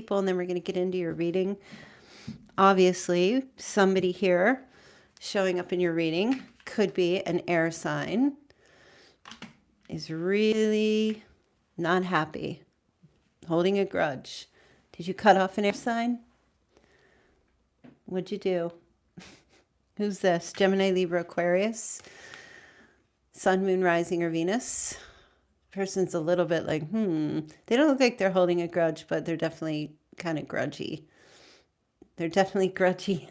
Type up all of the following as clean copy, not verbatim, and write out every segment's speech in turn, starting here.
people, and then we're going to get into your reading. Obviously, somebody here showing up in your reading could be an air sign, is really not happy, holding a grudge. Did you cut off an air sign? What'd you do? Who's this? Gemini, Libra, Aquarius, Sun, Moon, Rising, or Venus? Person's a little bit like, They don't look like they're holding a grudge, but they're definitely kind of grudgy. They're definitely grudgy.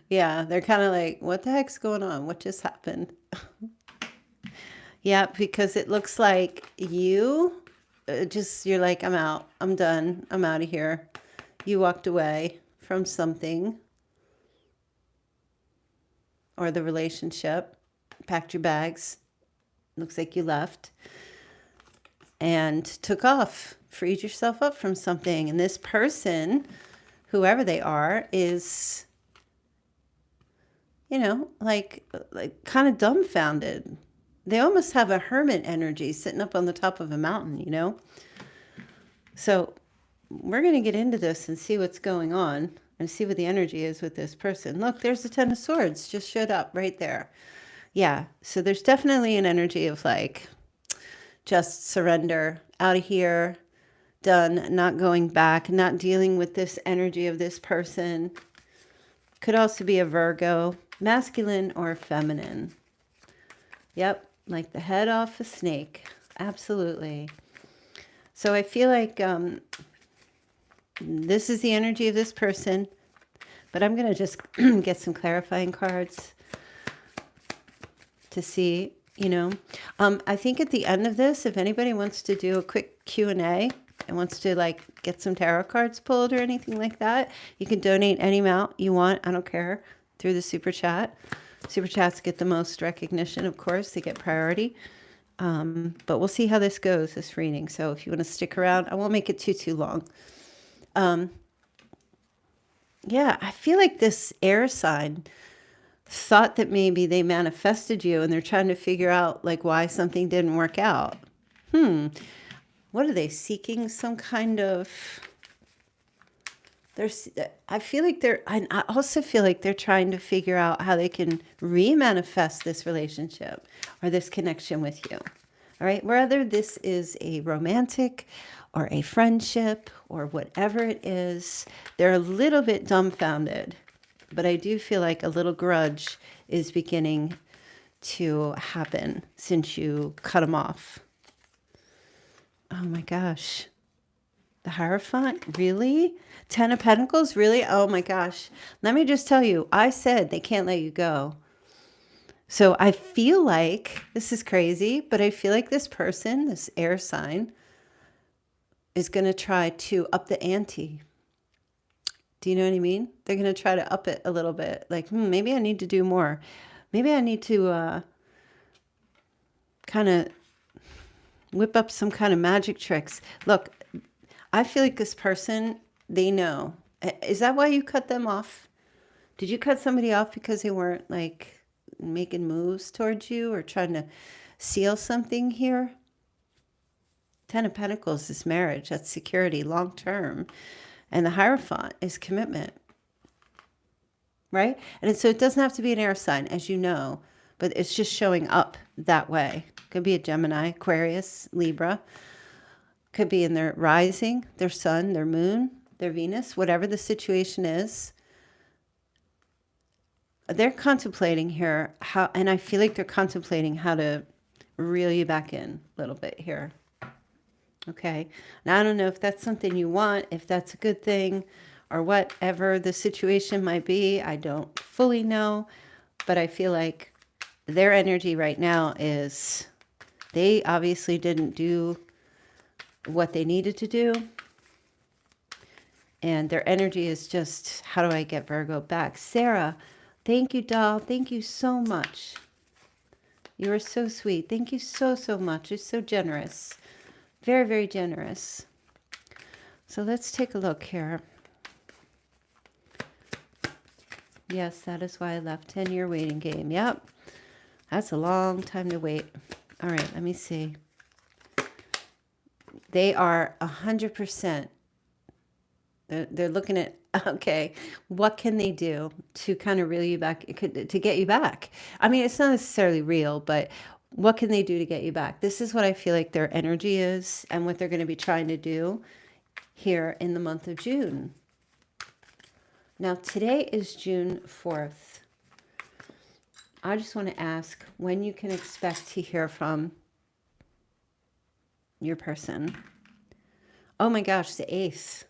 Yeah, they're kind of like, what the heck's going on? What just happened? Yeah, because it looks like you're like, I'm out. I'm done. I'm out of here. You walked away from something or the relationship, packed your bags. Looks like you left and took off, freed yourself up from something. And this person, whoever they are, is, like kind of dumbfounded. They almost have a hermit energy sitting up on the top of a mountain, So we're going to get into this and see what's going on and see what the energy is with this person. Look, there's the Ten of Swords just showed up right there. Yeah, so there's definitely an energy of like, just surrender, out of here, done, not going back, not dealing with this energy of this person. Could also be a Virgo, masculine or feminine. Yep, like the head off a snake. Absolutely. So I feel like this is the energy of this person, but I'm going to just get some clarifying cards to see, I think at the end of this, if anybody wants to do a quick Q&A and wants to like get some tarot cards pulled or anything like that, you can donate any amount you want. I don't care, through the super chat. Super chats get the most recognition, of course. They get priority. But we'll see how this goes, this reading. So if you want to stick around, I won't make it too long. Yeah, I feel like this air sign thought that maybe they manifested you and they're trying to figure out like why something didn't work out. What are they seeking? Some kind of, I also feel like they're trying to figure out how they can re-manifest this relationship or this connection with you. All right, whether this is a romantic or a friendship or whatever it is, they're a little bit dumbfounded. But I do feel like a little grudge is beginning to happen since you cut them off. Oh my gosh. The Hierophant? Really? Ten of Pentacles? Really? Oh my gosh. Let me just tell you, I said they can't let you go. So I feel like, this is crazy, but I feel like this person, this air sign, is going to try to up the ante. Do you know what I mean? They're going to try to up it a little bit. Like, maybe I need to do more. Maybe I need to kind of whip up some kind of magic tricks. Look, I feel like this person, they know. Is that why you cut them off? Did you cut somebody off because they weren't like making moves towards you or trying to seal something here? Ten of Pentacles is marriage. That's security, long term. And the Hierophant is commitment, right? And so it doesn't have to be an air sign, as you know, but it's just showing up that way. Could be a Gemini, Aquarius, Libra. Could be in their rising, their sun, their moon, their Venus, whatever the situation is. They're contemplating here how, and I feel like they're contemplating how to reel you back in a little bit here. Okay. Now, I don't know if that's something you want, if that's a good thing, or whatever the situation might be. I don't fully know, but I feel like their energy right now is they obviously didn't do what they needed to do. And their energy is just, how do I get Virgo back? Sarah, thank you, doll. Thank you so much. You are so sweet. Thank you so much. You're so generous. Very, very generous. So let's take a look here. Yes, that is why I left. 10-year waiting game. Yep. That's a long time to wait. All right, let me see. They are 100% They're looking at, okay, what can they do to kind of reel you back, to get you back? I mean, it's not necessarily real, but what can they do to get you back? This is what I feel like their energy is and what they're going to be trying to do here in the month of June. Now, today is June 4th. I just want to ask when you can expect to hear from your person. Oh my gosh, the Ace.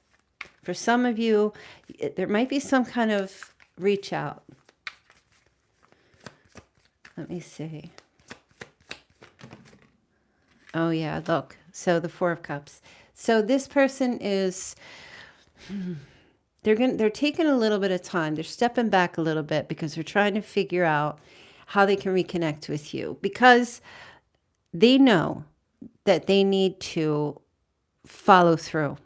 For some of you, there might be some kind of reach out. Let me see. Oh yeah, look. So the Four of Cups. So this person is, they're taking a little bit of time. They're stepping back a little bit because they're trying to figure out how they can reconnect with you, because they know that they need to follow through.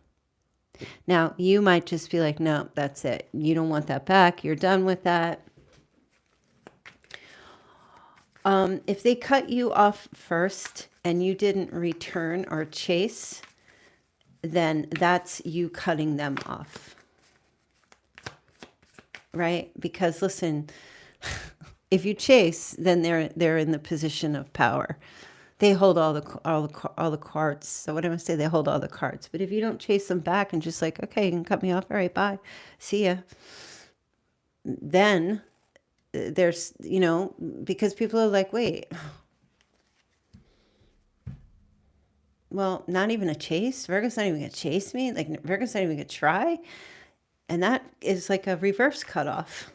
Now, you might just be like, no, that's it. You don't want that back. You're done with that. If they cut you off first and you didn't return or chase, then that's you cutting them off. Right? Because listen, if you chase, then they're in the position of power. They hold all the cards. So what am I say? They hold all the cards. But if you don't chase them back and just like, okay, you can cut me off. All right, bye. See ya. Then there's, because people are like, wait, well, not even a chase. Virgo's not even going to chase me. Like Virgo's not even going to try. And that is like a reverse cutoff.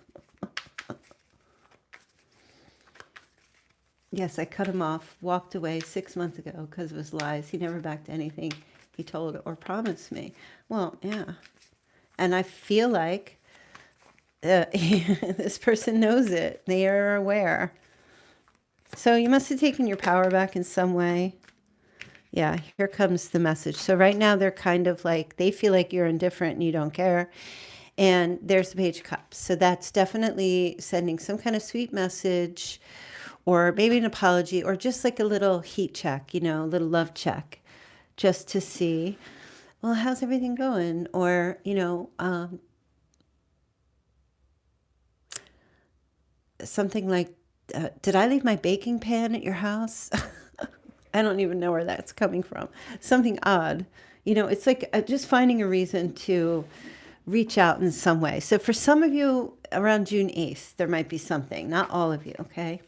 Yes, I cut him off, walked away 6 months ago because of his lies. He never backed anything he told or promised me. Well, yeah. And I feel like this person knows it. They are aware. So you must have taken your power back in some way. Yeah, here comes the message. So right now they're kind of like, they feel like you're indifferent and you don't care. And there's the Page of Cups. So that's definitely sending some kind of sweet message, or maybe an apology, or just like a little heat check, a little love check, just to see, well, how's everything going? Or, something like, did I leave my baking pan at your house? I don't even know where that's coming from. Something odd. It's like just finding a reason to reach out in some way. So for some of you around June 8th, there might be something, not all of you. Okay.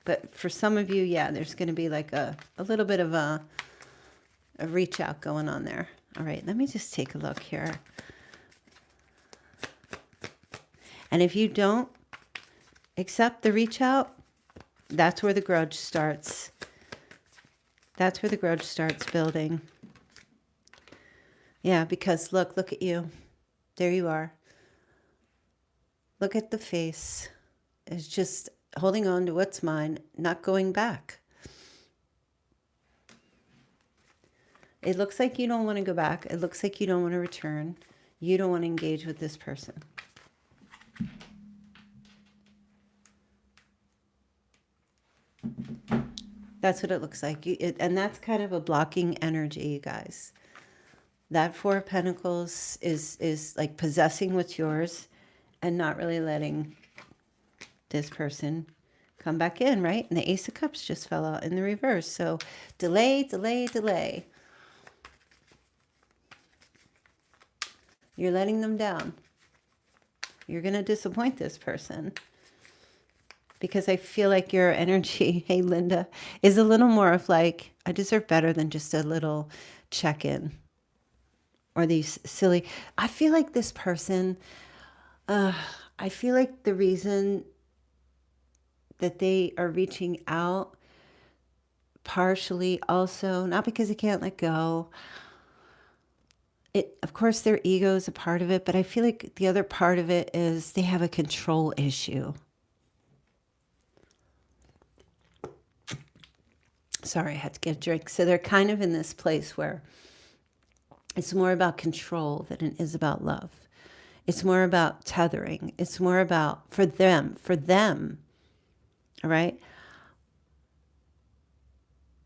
But for some of you, yeah, there's going to be like a little bit of a reach out going on there. All right, let me just take a look here. And if you don't accept the reach out, that's where the grudge starts. That's where the grudge starts building. Yeah, because look at you. There you are. Look at the face. It's just holding on to what's mine, not going back. It looks like you don't want to go back. It looks like you don't want to return. You don't want to engage with this person. That's what it looks like. And that's kind of a blocking energy, you guys. That Four of Pentacles is like possessing what's yours and not really letting this person come back in, right? And the Ace of Cups just fell out in the reverse. So delay, delay, delay. You're letting them down. You're going to disappoint this person. Because I feel like your energy, hey Linda, is a little more of like, I deserve better than just a little check-in. Or these silly, I feel like this person, I feel like the reason that they are reaching out partially also, not because they can't let go. Of course, their ego is a part of it, but I feel like the other part of it is they have a control issue. Sorry, I had to get a drink. So they're kind of in this place where it's more about control than it is about love. It's more about tethering. It's more about for them, all right?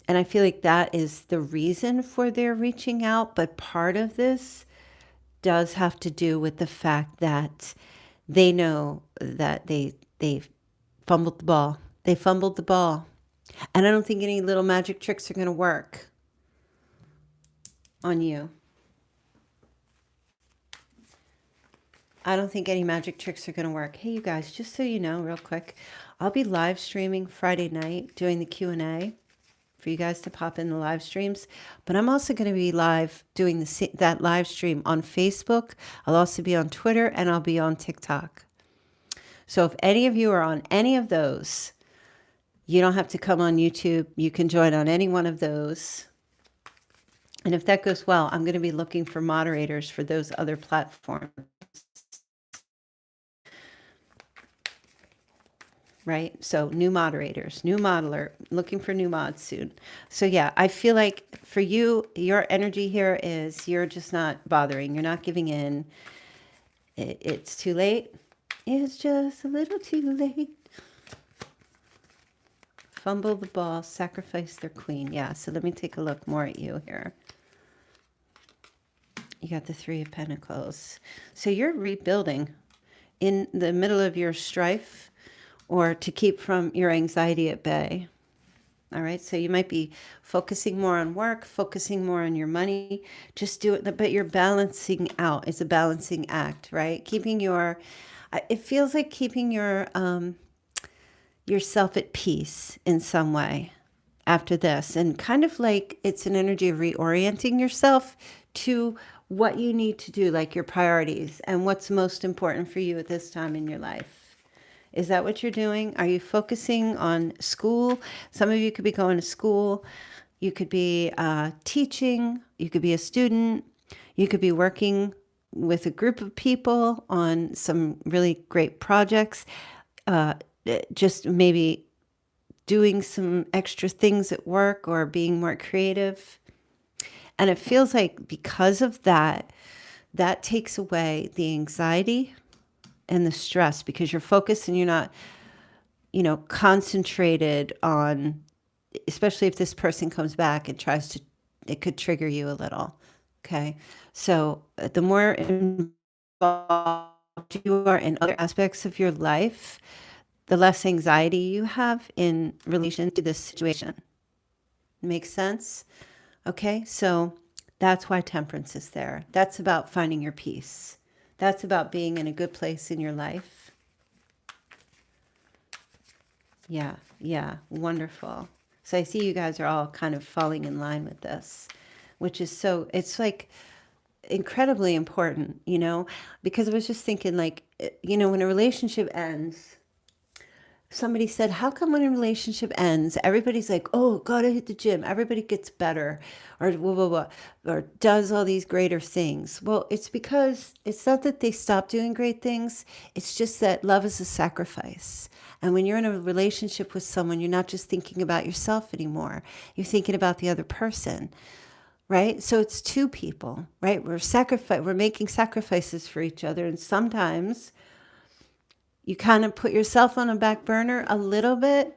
And I feel like that is the reason for their reaching out. But part of this does have to do with the fact that they know that they fumbled the ball. They fumbled the ball. And I don't think any little magic tricks are going to work on you. I don't think any magic tricks are going to work. Hey, you guys, just so you know, real quick, I'll be live streaming Friday night doing the Q&A for you guys to pop in the live streams. But I'm also going to be live doing that live stream on Facebook. I'll also be on Twitter, and I'll be on TikTok. So if any of you are on any of those, you don't have to come on YouTube. You can join on any one of those. And if that goes well, I'm going to be looking for moderators for those other platforms. Right? So new moderators, new modeler, looking for new mods soon. So yeah, I feel like for you, your energy here is you're just not bothering. You're not giving in. It's too late. It's just a little too late. Fumble the ball, sacrifice their queen. Yeah, so let me take a look more at you here. You got the Three of Pentacles. So you're rebuilding in the middle of your strife, or to keep from your anxiety at bay. All right. So you might be focusing more on work, focusing more on your money. Just do it. But you're balancing out. It's a balancing act, right? Keeping it feels like keeping yourself at peace in some way after this. And kind of like it's an energy of reorienting yourself to what you need to do, like your priorities and what's most important for you at this time in your life. Is that what you're doing? Are you focusing on school? Some of you could be going to school. You could be teaching. You could be a student. You could be working with a group of people on some really great projects. Just maybe doing some extra things at work or being more creative. And it feels like because of that, that takes away the anxiety and the stress, because you're focused and you're not, concentrated on, especially if this person comes back and it could trigger you a little. Okay. So the more involved you are in other aspects of your life, the less anxiety you have in relation to this situation. Makes sense? Okay. So that's why temperance is there. That's about finding your peace. That's about being in a good place in your life. Yeah, wonderful. So I see you guys are all kind of falling in line with this, which is it's like incredibly important, because I was just thinking like, when a relationship ends, somebody said, how come when a relationship ends, everybody's like, oh, gotta hit the gym. Everybody gets better or blah, blah, blah, or does all these greater things. Well, it's because it's not that they stop doing great things. It's just that love is a sacrifice. And when you're in a relationship with someone, you're not just thinking about yourself anymore. You're thinking about the other person, right? So it's two people, right? We're making sacrifices for each other. And sometimes you kind of put yourself on a back burner a little bit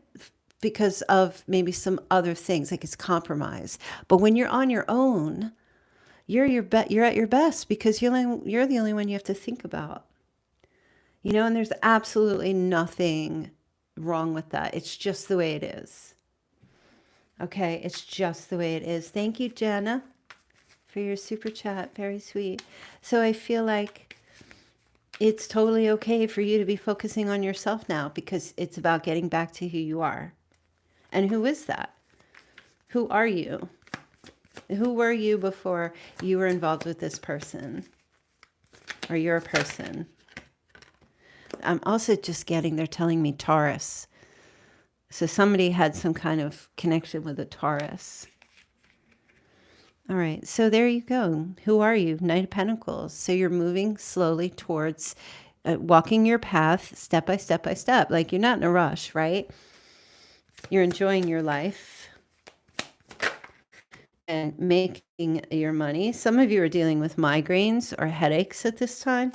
because of maybe some other things, like it's compromise. But when you're on your own, you're at your best because you're the only one you have to think about. And there's absolutely nothing wrong with that. It's just the way it is. Okay, it's just the way it is. Thank you, Jenna, for your super chat. Very sweet. So I feel like it's totally okay for you to be focusing on yourself now because it's about getting back to who you are. And who is that? Who are you? Who were you before you were involved with this person? Or you're a person? I'm also just they're telling me Taurus. So somebody had some kind of connection with a Taurus. All right, so there you go. Who are you? Knight of Pentacles. So you're moving slowly towards walking your path step by step by step. Like you're not in a rush, right? You're enjoying your life and making your money. Some of you are dealing with migraines or headaches at this time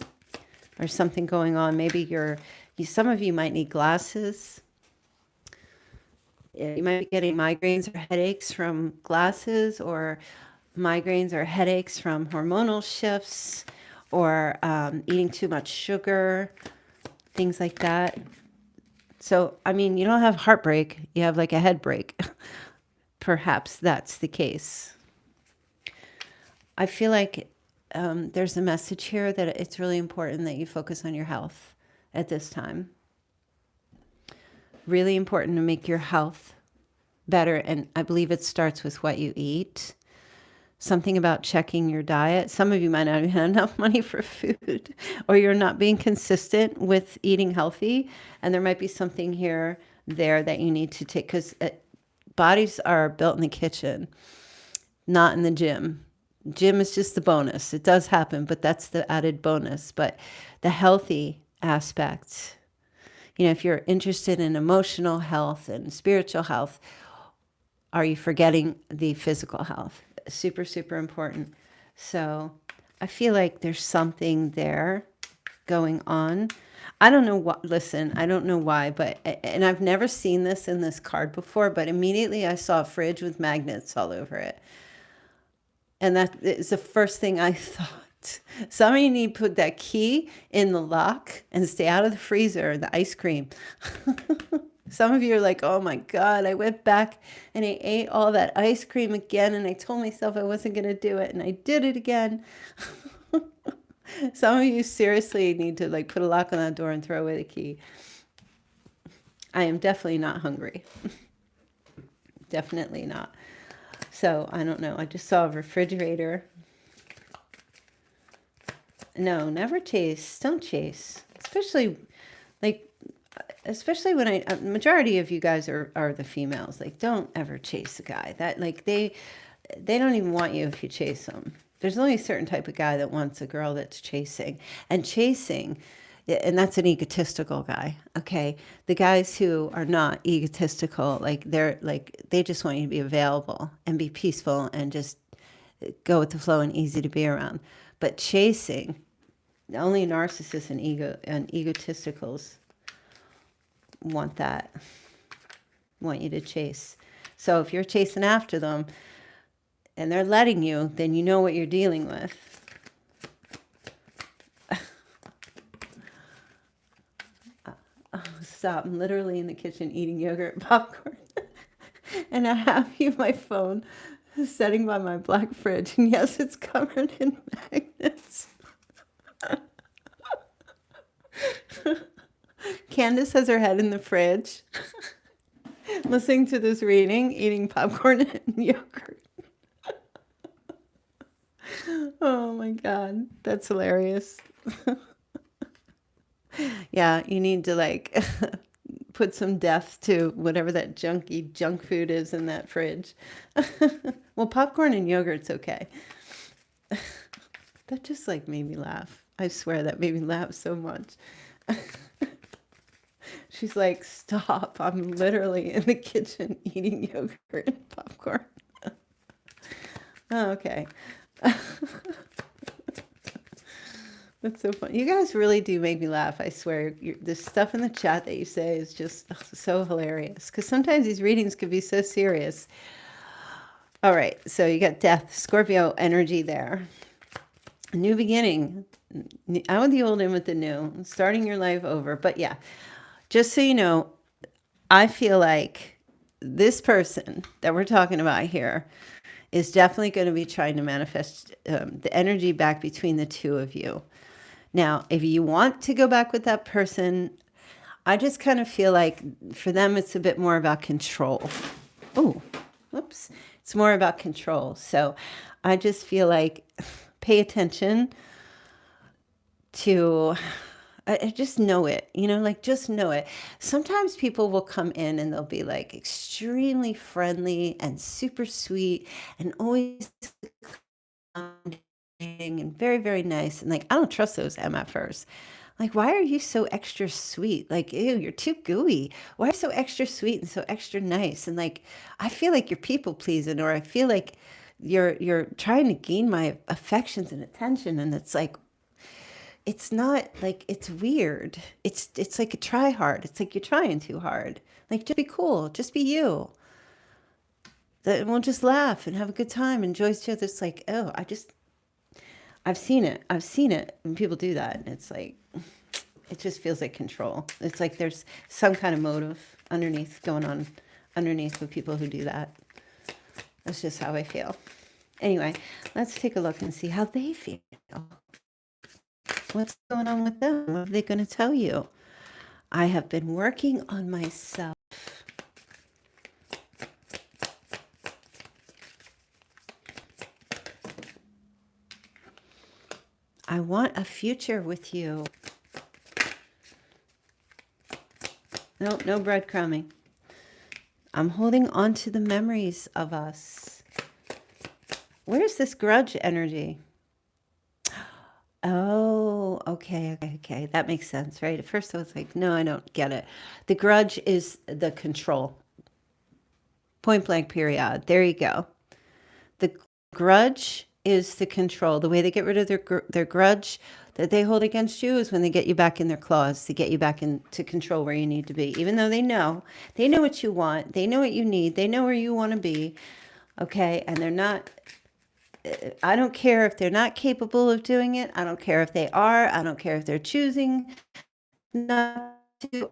or something going on. Maybe some of you might need glasses. You might be getting migraines or headaches from glasses, or migraines or headaches from hormonal shifts, or eating too much sugar, things like that. So, I mean, you don't have heartbreak, you have like a head break. Perhaps that's the case. I feel like there's a message here that it's really important that you focus on your health at this time. Really important to make your health better. And I believe it starts with what you eat. Something about checking your diet. Some of you might not even have enough money for food, or you're not being consistent with eating healthy. And there might be something here, there that you need to take, because bodies are built in the kitchen, not in the gym. Gym is just the bonus. It does happen, but that's the added bonus. But the healthy aspect, if you're interested in emotional health and spiritual health, are you forgetting the physical health? Super, super important. So I feel like there's something there going on. I don't know what, listen, I don't know why, and I've never seen this in this card before, but immediately I saw a fridge with magnets all over it. And that is the first thing I thought. Some of you need to put that key in the lock and stay out of the freezer or the ice cream. Some of you are like, oh my God, I went back and I ate all that ice cream again and I told myself I wasn't going to do it and I did it again. Some of you seriously need to like put a lock on that door and throw away the key. I am definitely not hungry. Definitely not. So I don't know. I just saw a refrigerator. No, never chase. Don't chase. Especially when majority of you guys are the females. Like, don't ever chase a guy. That like they don't even want you if you chase them. There's only a certain type of guy that wants a girl that's chasing. And chasing, and that's an egotistical guy. Okay. The guys who are not egotistical, they just want you to be available and be peaceful and just go with the flow and easy to be around. But chasing, only narcissists and egotisticals want you to chase. So if you're chasing after them and they're letting you, then you know what you're dealing with. Stop. I'm literally in the kitchen eating yogurt and popcorn. And I have you my phone setting by my black fridge. And yes, it's covered in magnets. Candace has her head in the fridge, listening to this reading, eating popcorn and yogurt. Oh my God, that's hilarious. Yeah, you need to put some death to whatever that junk food is in that fridge. Well, popcorn and yogurt's okay. That just made me laugh. I swear that made me laugh so much. She's like, stop. I'm literally in the kitchen eating yogurt and popcorn. Oh, okay. That's so funny. You guys really do make me laugh. I swear. The stuff in the chat that you say is just so hilarious. Because sometimes these readings could be so serious. All right. So you got death, Scorpio energy there. New beginning. Out with the old, in with the new. Starting your life over. But yeah, just so you know, I feel like this person that we're talking about here is definitely going to be trying to manifest the energy back between the two of you. Now, if you want to go back with that person, I just kind of feel like for them, it's a bit more about control. Oh, whoops. It's more about control. So I just feel like pay attention to, I just know it, just know it. Sometimes people will come in and they'll be extremely friendly and super sweet and always and very, very nice. And I don't trust those MFers. Why are you so extra sweet? Ew, you're too gooey. Why are you so extra sweet and so extra nice? And I feel like you're people pleasing, or I feel like you're trying to gain my affections and attention. And it's not it's weird. It's like a try hard. It's like you're trying too hard. Just be cool. Just be you. We'll just laugh and have a good time. Enjoy each other. It's oh, I've seen it. I've seen it when people do that. And it's like, it just feels like control. It's like there's some kind of motive underneath going on underneath with people who do that. That's just how I feel. Anyway, let's take a look and see how they feel. What's going on with them? What are they going to tell you? I have been working on myself. I want a future with you. No, no breadcrumbing. I'm holding on to the memories of us. Where's this grudge energy? Oh, okay. That makes sense, right? At first I was like, no, I don't get it. The grudge is the control. Point blank, period. There you go. The grudge is the control. The way they get rid of their grudge that they hold against you is when they get you back in their claws to get you back into control where you need to be. Even though they know what you want, they know what you need, they know where you want to be, okay? And they're not, I don't care if they're not capable of doing it. I don't care if they are. I don't care if they're choosing not to.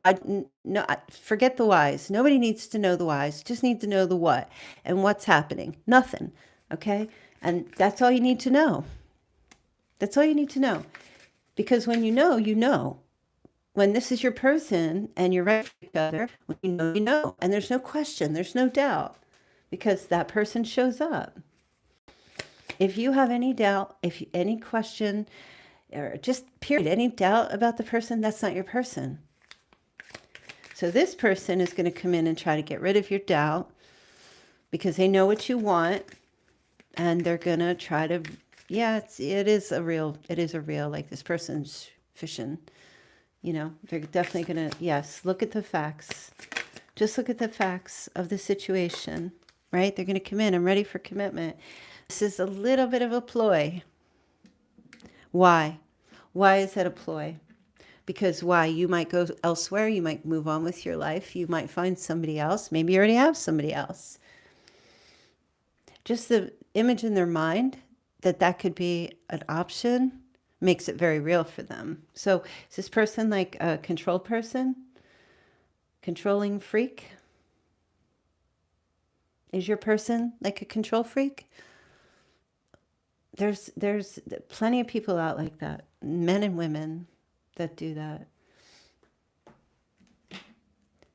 Forget the whys. Nobody needs to know the whys. Just need to know the what and what's happening. Nothing, okay? And that's all you need to know. That's all you need to know. Because when you know, you know. When this is your person and you're right for each other, when you know, you know. And there's no question, there's no doubt, because that person shows up. If you have any doubt, any question, or just period, any doubt about the person, that's not your person. So this person is going to come in and try to get rid of your doubt because they know what you want, and they're going to try to, yeah, it is a real, like this person's fishing, you know, they're definitely going to, yes, look at the facts. Just look at the facts of the situation, right? They're going to come in. I'm ready for commitment. This is a little bit of a ploy. Why? Why is that a ploy? Because why? You might go elsewhere. You might move on with your life. You might find somebody else. Maybe you already have somebody else. Just the image in their mind that could be an option makes it very real for them. So is this person like a controlled person? Controlling freak? Is your person like a control freak? There's plenty of people out like that, men and women that do that.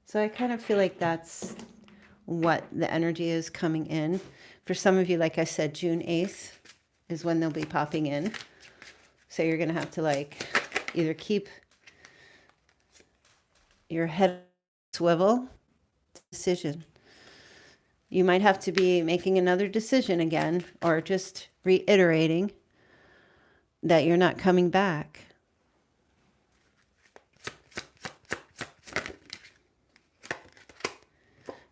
So I kind of feel like that's what the energy is coming in. For some of you, like I said, June 8th is when they'll be popping in. So you're going to have to like either keep your head swivel, decision. You might have to be making another decision again, or just reiterating that you're not coming back.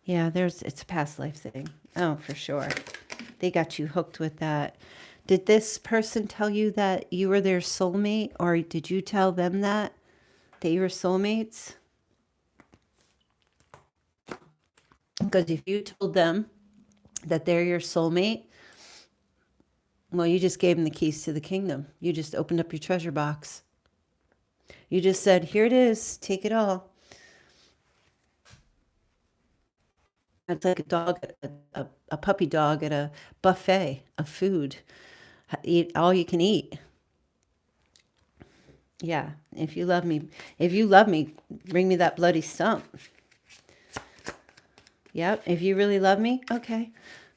Yeah, it's a past life thing. Oh, for sure. They got you hooked with that. Did this person tell you that you were their soulmate, or did you tell them that you were soulmates? Because if you told them that they're your soulmate, well, you just gave them the keys to the kingdom. You just opened up your treasure box. You just said, here it is, take it all. It's like a dog, a puppy dog at a buffet of food. Eat all you can eat. Yeah, if you love me, bring me that bloody stump. Yep, if you really love me, okay,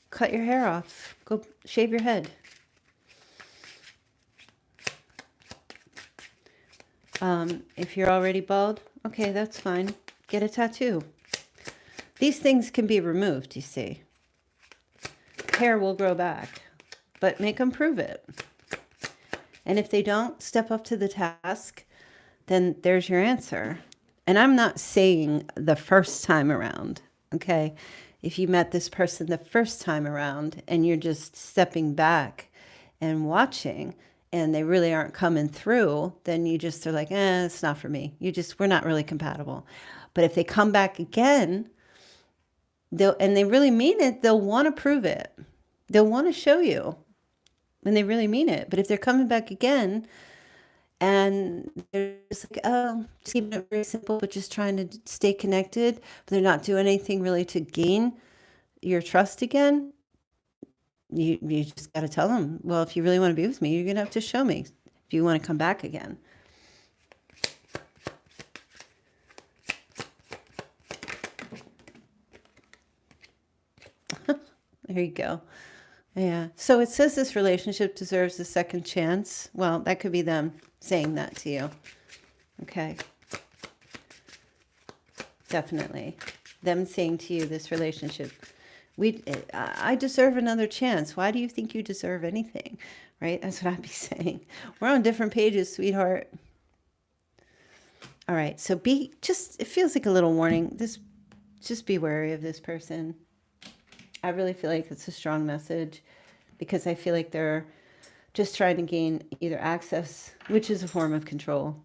cut your hair off. Go shave your head. If you're already bald, okay, that's fine. Get a tattoo. These things can be removed, you see. Hair will grow back, but make them prove it. And if they don't step up to the task, then there's your answer. And I'm not saying the first time around, okay? If you met this person the first time around and you're just stepping back and watching and they really aren't coming through, then you just are like, it's not for me. We're not really compatible. But if they come back again, and they really mean it, they'll want to prove it. They'll want to show you. when they really mean it. But if they're coming back again and they're just like, oh, just keeping it very simple, but just trying to stay connected, but they're not doing anything really to gain your trust again, you just got to tell them, well, if you really want to be with me, you're going to have to show me if you want to come back again. There you go. Yeah. So it says this relationship deserves a second chance. Well, that could be them saying that to you. Okay. Definitely. Them saying to you, this relationship, I deserve another chance. Why do you think you deserve anything? Right? That's what I'd be saying. We're on different pages, sweetheart. All right. So it feels like a little warning. Just be wary of this person. I really feel like it's a strong message because I feel like they're just trying to gain either access, which is a form of control.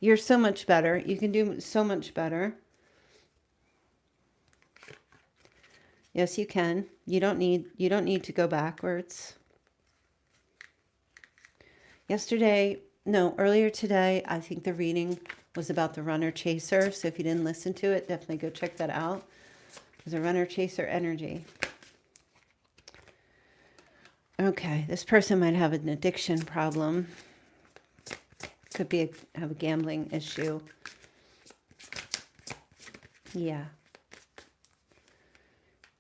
You're so much better. You can do so much better. Yes, you can. You don't need to go backwards. Earlier today, I think the reading was about the runner chaser. So if you didn't listen to it, definitely go check that out. There's a runner chaser energy. Okay, this person might have an addiction problem. Could have a gambling issue. Yeah.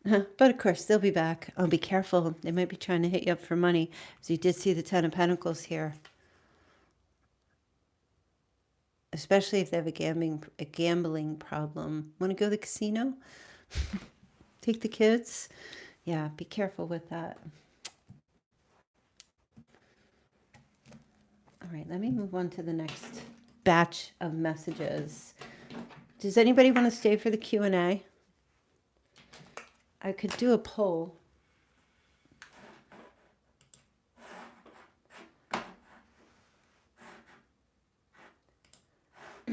But of course, they'll be back. Oh, be careful. They might be trying to hit you up for money. So you did see the 10 of Pentacles here. Especially if they have a gambling problem. Want to go to the casino? Take the kids? Yeah, be careful with that. All right, let me move on to the next batch of messages. Does anybody want to stay for the Q&A? I could do a poll.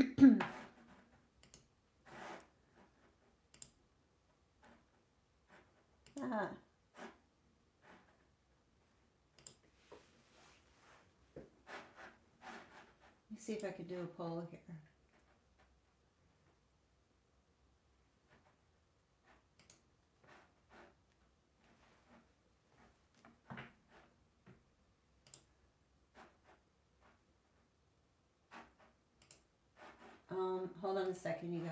Let me see if I could do a poll here. Hold on a second, you guys.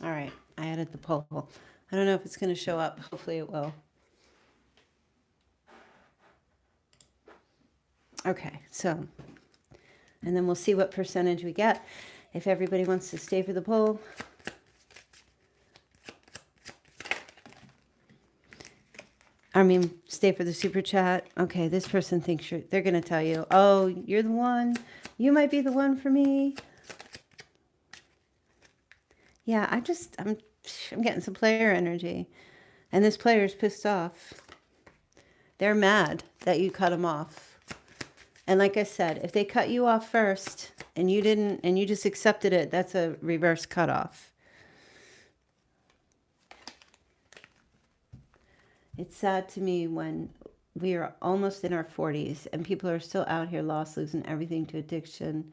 All right, I added the poll. I don't know if it's going to show up. Hopefully it will. Okay, so, and then we'll see what percentage we get. If everybody wants to stay for the poll. Stay for the super chat. Okay, this person thinks they're going to tell you, oh, you're the one. You might be the one for me. Yeah, I'm getting some player energy. And this player's pissed off. They're mad that you cut them off. And like I said, if they cut you off first and you didn't, and you just accepted it, that's a reverse cutoff. It's sad to me when we are almost in our 40s and people are still out here lost, losing everything to addiction,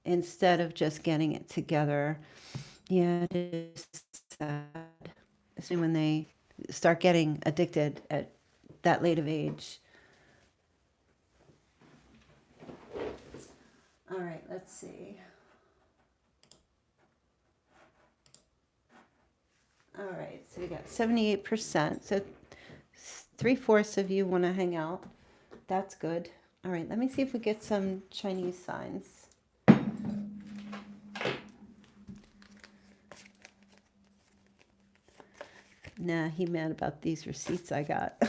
instead of just getting it together. Yeah, it is sad. Especially when they start getting addicted at that late of age. All right, let's see. All right, so we got 78%. So 3/4 of you want to hang out. That's good. All right, let me see if we get some Chinese signs. Nah, he mad about these receipts I got.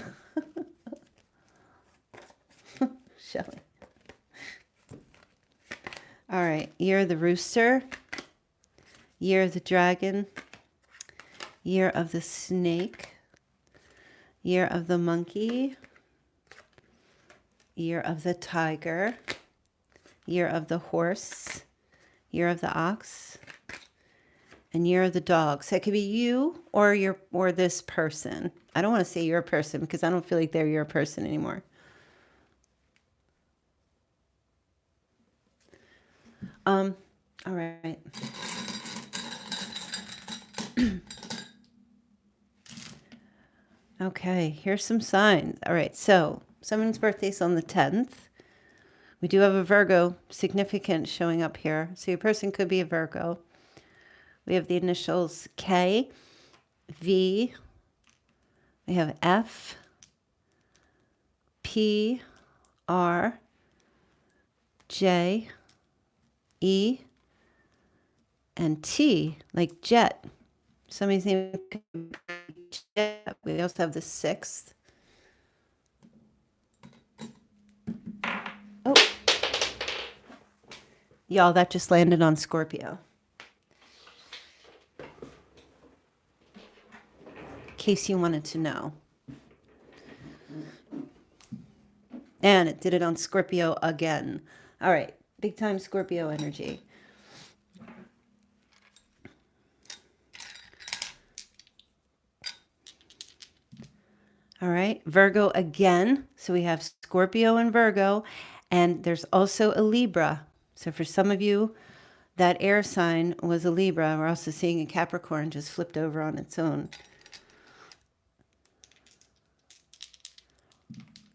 Shelly. All right, year of the rooster, year of the dragon, year of the snake, year of the monkey, year of the tiger, year of the horse, year of the ox, and year of the dog. So it could be you or this person. I don't want to say you're a person because I don't feel like they're your person anymore. All right. Okay, here's some signs. All right, so someone's birthday's on the 10th. We do have a Virgo significant showing up here. So your person could be a Virgo. We have the initials K, V, we have F, P, R, J, E, and T, like jet. Somebody's name could be Jet. We also have the 6th. Oh, y'all, that just landed on Scorpio. In case you wanted to know. And it did it on Scorpio again. All right, big time Scorpio energy. All right, Virgo again. So we have Scorpio and Virgo, and there's also a Libra. So for some of you, that air sign was a Libra. We're also seeing a Capricorn just flipped over on its own.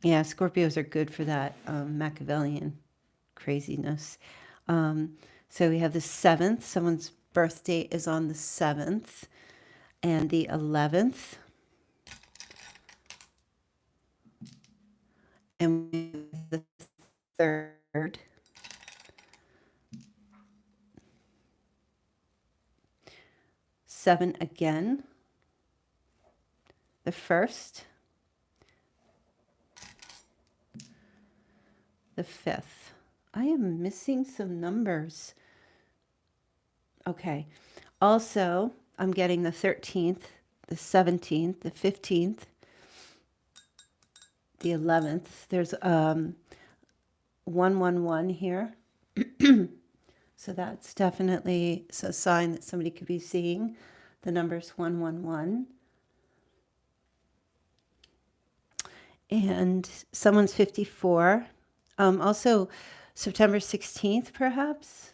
Yeah, Scorpios are good for that Machiavellian craziness. So we have the 7th. Someone's birthday is on the 7th and the 11th. And the 3rd. Seven again. The 1st. The 5th. I am missing some numbers. Okay. Also, I'm getting the 13th, the 17th, the 15th, the 11th. There's 111 here. So that's definitely a sign that somebody could be seeing the numbers 111. And someone's 54. Also, September 16th, perhaps.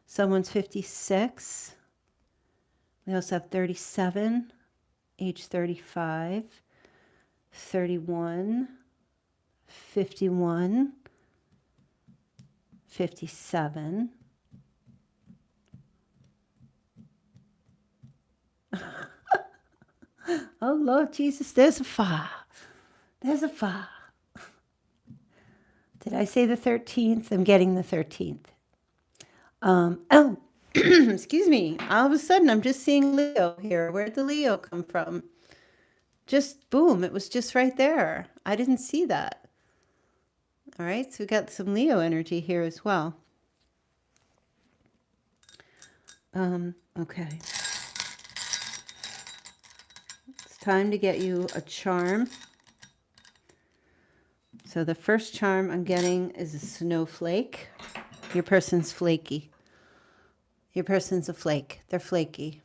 Someone's 56. We also have 37, age 35, 31, 51, 57. Oh, Lord Jesus, there's a fire. There's a fire. Did I say the 13th? I'm getting the 13th. Oh, excuse me. All of a sudden, I'm just seeing Leo here. Where'd the Leo come from? Just boom, it was just right there. I didn't see that. All right, so we got some Leo energy here as well. Okay. It's time to get you a charm. So the first charm I'm getting is a snowflake. Your person's flaky. Your person's a flake. They're flaky.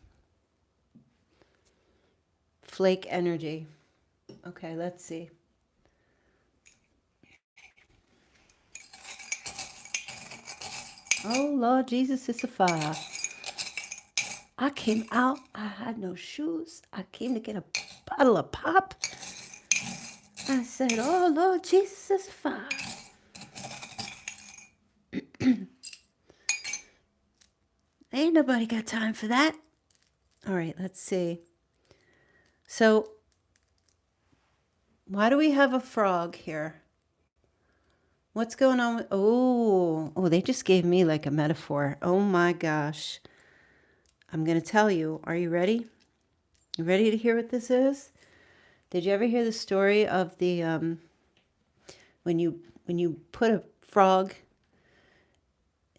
Flake energy. Okay, let's see. Oh, Lord Jesus, it's a fire. I came out. I had no shoes. I came to get a bottle of pop. I said, oh, Lord Jesus, it's a fire. Ain't nobody got time for that. All right, let's see. So, why do we have a frog here? What's going on with, oh, they just gave me like a metaphor. Oh my gosh. I'm going to tell you. Are you ready? You ready to hear what this is? Did you ever hear the story of the, when you put a frog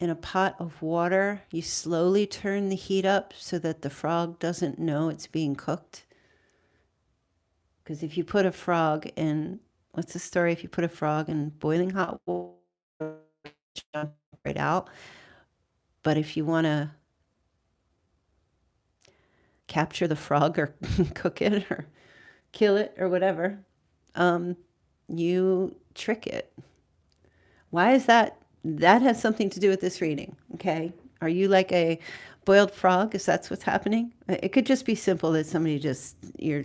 in a pot of water, you slowly turn the heat up so that the frog doesn't know it's being cooked. Because if you put a frog in, what's the story? If you put a frog in boiling hot water, it'll jump right out. But if you want to capture the frog or cook it or kill it or whatever, you trick it. Why is that? That has something to do with this reading, okay? Are you like a boiled frog? Is that what's happening? It could just be simple that somebody just, you're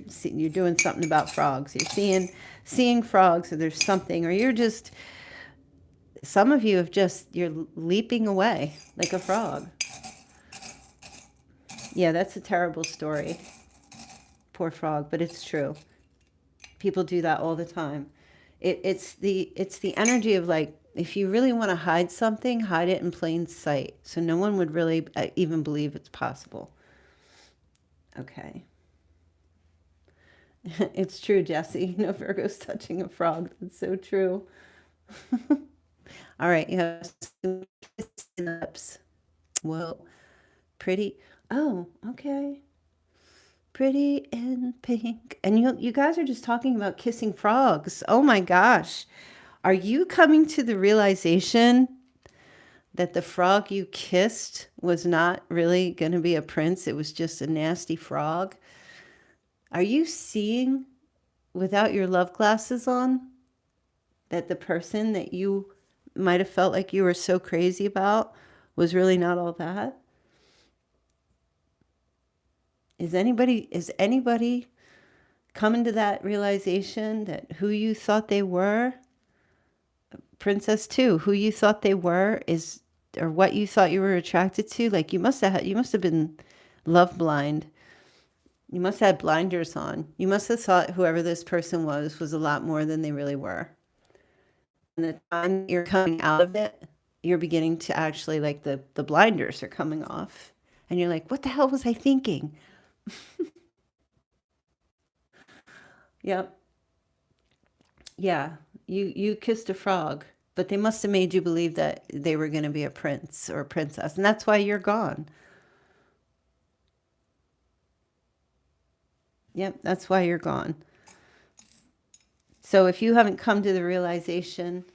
doing something about frogs. You're seeing frogs, or there's something, or you're just, some of you have just, you're leaping away like a frog. Yeah, that's a terrible story. Poor frog, but it's true. People do that all the time. It's the energy of like, if you really want to hide something, hide it in plain sight. So no one would really even believe it's possible. Okay. It's true, Jesse. You know, Virgo's touching a frog. That's so true. All right. You have lips. Whoa. Pretty. Oh, okay. Pretty in pink. And you guys are just talking about kissing frogs. Oh my gosh. Are you coming to the realization that the frog you kissed was not really going to be a prince? It was just a nasty frog. Are you seeing without your love glasses on that the person that you might have felt like you were so crazy about was really not all that? Is anybody coming to that realization that who you thought they were, Princess too, who you thought they were is, or what you thought you were attracted to, like you must have been love blind. You must have had blinders on. You must have thought whoever this person was a lot more than they really were. And the time you're coming out of it, you're beginning to actually, like, the blinders are coming off. And you're like, what the hell was I thinking? Yep. Yeah. You kissed a frog, but they must have made you believe that they were going to be a prince or a princess. And that's why you're gone. Yep. That's why you're gone. So if you haven't come to the realization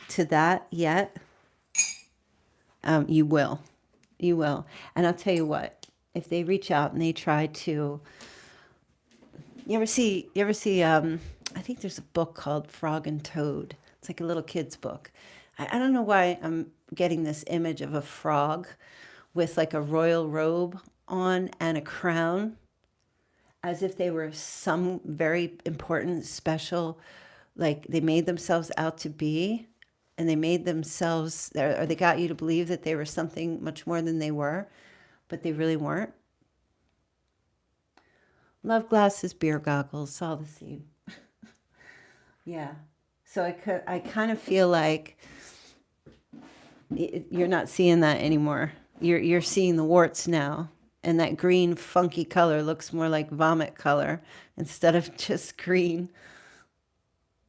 to that yet, you will. You will. And I'll tell you what, if they reach out and they try to, you ever see, I think there's a book called Frog and Toad. It's like a little kid's book. I don't know why I'm getting this image of a frog with like a royal robe on and a crown, as if they were some very important, special, like they made themselves out to be, and they made themselves, or they got you to believe that they were something much more than they were, but they really weren't. Love glasses, beer goggles, all the same. Yeah. So I kind of feel like you're not seeing that anymore. You're seeing the warts now. And that green funky color looks more like vomit color instead of just green.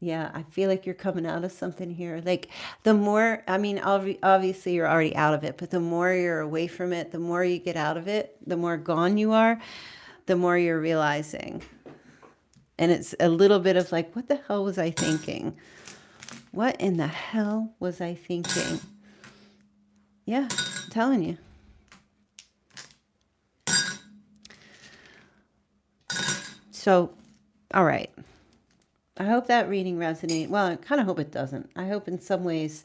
Yeah, I feel like you're coming out of something here. Like the more, I mean, obviously you're already out of it, but the more you're away from it, the more you get out of it, the more gone you are, the more you're realizing. And it's a little bit of like, what the hell was I thinking? What in the hell was I thinking? Yeah, I'm telling you. So, all right. I hope that reading resonates. Well, I kind of hope it doesn't. I hope in some ways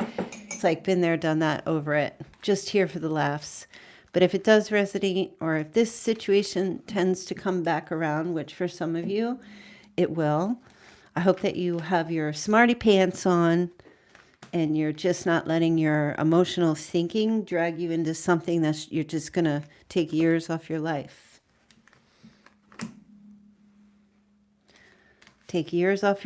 it's like been there, done that, over it. Just here for the laughs. But if it does resonate, or if this situation tends to come back around, which for some of you, it will, I hope that you have your smarty pants on and you're just not letting your emotional thinking drag you into something that you're just going to take years off your life. Take years off your